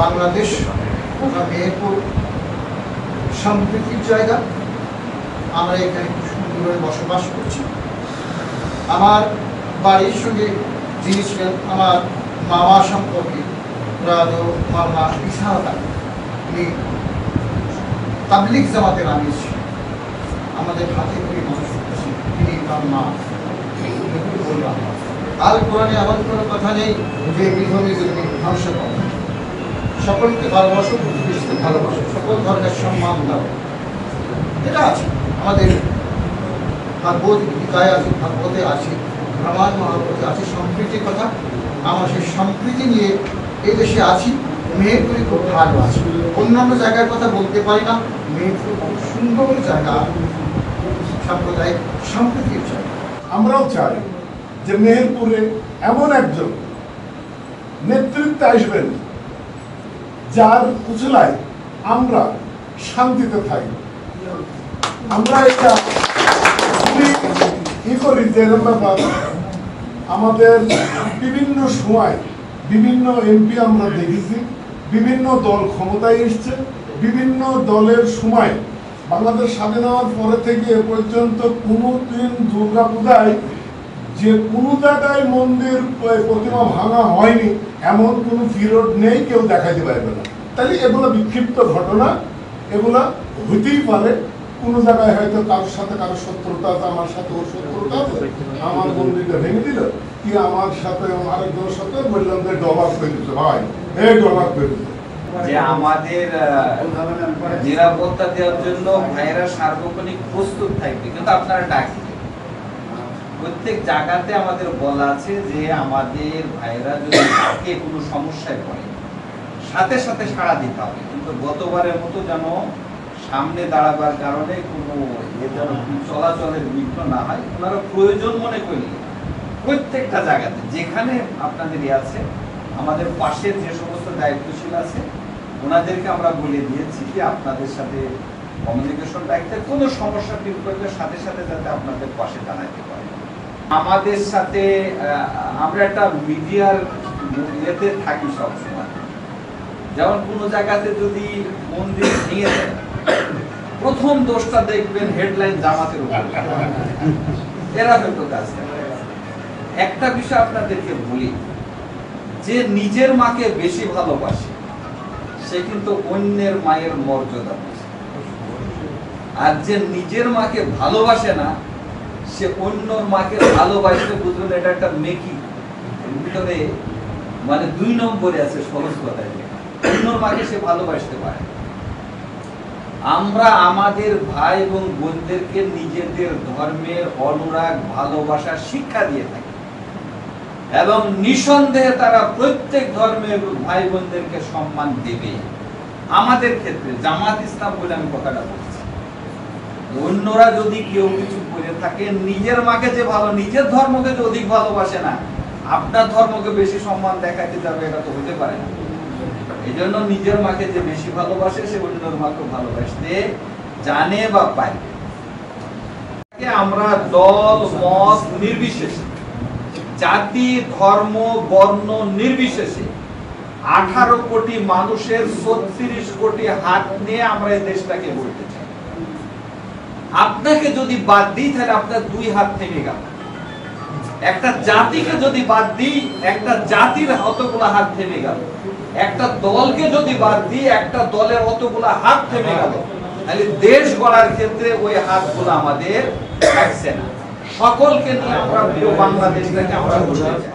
বাংলাদেশ মেহেরপুর সম্প্রীতির জায়গা। আমরা এখানে খুব সুন্দরভাবে বসবাস করছি। আমার বাড়ির সঙ্গে যিনি ছিলেন আমার মামা সম্পর্কে রাজ মামা ইসাহাতা, উনি তাবলিগ জামাতের আমির ছিলেন। আমাদের হাতে করে মানুষ করছি, তিনি তার মা বললাম। আর কোরআনে এমন কোনো কথা নেই যে বিধর্মী ধ্বংস করে। সকলকে ভালোবাসো, প্রতিবেশীকে ভালোবাসো, সকল ধর্মের সম্মান দাও। এটা আছে আমাদের ভাগবত গীতায় আছে, ভাগবতে আছে, রামায়ণ মহাভারতে আছে সম্প্রীতির কথা। আমরা সেই সম্প্রীতি নিয়ে এই দেশে আছি। মেহেরপুরে খুব ভালো আছে, অন্যান্য জায়গার কথা বলতে পারি না। মেহেরপুর খুব সুন্দর জায়গা, সাম্প্রদায়িক সম্প্রীতির জায়গা। আমরাও চাই যে মেহেরপুরে এমন একজন নেতৃত্বে আসবেন যার উজলায় আমরা শান্তিতে থাকি। আমরা এটা কি করি যে আমাদের বিভিন্ন সময় বিভিন্ন এমপি আমরা দেখেছি, বিভিন্ন দল ক্ষমতায় এসছে, বিভিন্ন দলের সময় বাংলাদেশ স্বাধীন হওয়ার পরে থেকে এ পর্যন্ত কোনো দিন দুর্গা পূজায় যে কোনো জায়গায় মন্দির প্রতিমা ভাঙা হয়নি এমন কোনো পিরিয়ড নেই, কেউ দেখাইতে পারবে না। তাহলে এগুলো বিক্ষিপ্ত ঘটনা, এগুলা হইতেই পারে। কোনো জায়গায় হয়তো কারোর সাথে কারো শত্রুতা আছে, আমার সাথে ওর শত্রুতা আছে, আমার মন্দিরটা ভেঙে দিল, কি আমার সাথে আরেকজনের সাথে বললাম যে ডলার করে দিতে ভাই, এই ডলার করে দিতে। যে আমাদের নিরাপত্তা দেওয়ার জন্য ভাইয়েরা সার্বক্ষণিক প্রস্তুত থাকবে, কিন্তু আপনারা ডাকি প্রত্যেক জায়গাতে আমাদের বলা আছে যে আমাদের ভাইয়েরা যদি থাকে কোনো সমস্যায় পড়ে সাথে সাথে সাড়া দিতে হবে। কিন্তু গতবারের মতো যেন সামনে দাঁড়াবার কারণে কোনো চলাচলের বিঘ্ন না হয়। ওনারা প্রয়োজন মনে করলে প্রত্যেকটা জায়গাতে যেখানে আপনাদের আছে, আমাদের পাশের যে সমস্ত দায়িত্বশীল আছে ওনাদেরকে আমরা বলে দিয়েছি যে আপনাদের সাথে কমিউনিকেশন রাখতে, কোনো সমস্যা ফিল করলে সাথে সাথে যাতে আপনাদের পাশে জানাতে পারে। আমাদের সাথে আমরা একটা মিডিয়ার ইয়েতে থাকি সবসময়। যেমন কোনো জায়গাতে যদি মন্দির ভেঙে যায়, প্রথম দোষটা দেখবেন হেডলাইন জামাতের উপর, এরা হয়তো কাজ করে। একটা বিষয় আপনাদেরকে বলি, যে নিজের মাকে বেশি ভালোবাসে সে কিন্তু অন্যের মায়ের মর্যাদা বোঝে, আর যে নিজের মাকে ভালোবাসে না সে অন্যর মাকে ভালোবাসতে, বুঝবেন এটা একটা মেকি ভিতরে, মানে 2 নম্বরে আছে। সহজ কথায় অন্যর মাকে সে ভালোবাসতে পারে। আমরা আমাদের ভাই এবং বোনদেরকে নিজেদের ধর্মের অনুরাগ ভালোবাসার শিক্ষা দিয়ে থাকি, এবং নিঃসন্দেহে তারা প্রত্যেক ধর্মের ভাই বোনদেরকে সম্মান দেবে। আমাদের ক্ষেত্রে জামাত ইসলাম বলে আমি কথাটা বলছি, অন্যরা যদি কেউ কিছু করে থাকে, নিজের মাকে যে ভালো, নিজের ধর্মকে যে অধিক ভালোবাসে না, আপনার ধর্মকে বেশি সম্মান দেখাতে যাবে, এটা তো হতে পারে না। এই জন্য নিজের মাকে যে বেশি ভালোবাসে সে অন্যের মাকে ভালোবাসতে জানে বা পায়। আমরা দল মত নির্বিশেষে, জাতি ধর্ম বর্ণ নির্বিশেষে 18 কোটি মানুষের 36 কোটি হাত নিয়ে আমরা এই দেশটাকে গড়তে চাই। আপনাকে যদি বাদ দিই তাহলে আপনার 2 হাত থেমে গেল। একটা জাতিকে যদি বাদ দিই, একটা জাতির অতগুলা হাত থেমে গেল। একটা দলকে যদি বাদ দিই, একটা দলের অতগুলা হাত থেমে গেল। তাহলে দেশ গড়ার ক্ষেত্রে ওই হাতগুলো আমাদের থাকছে না। সকলকে নিয়ে আমরা বাংলাদেশটাকে আমরা গড়তে চাই।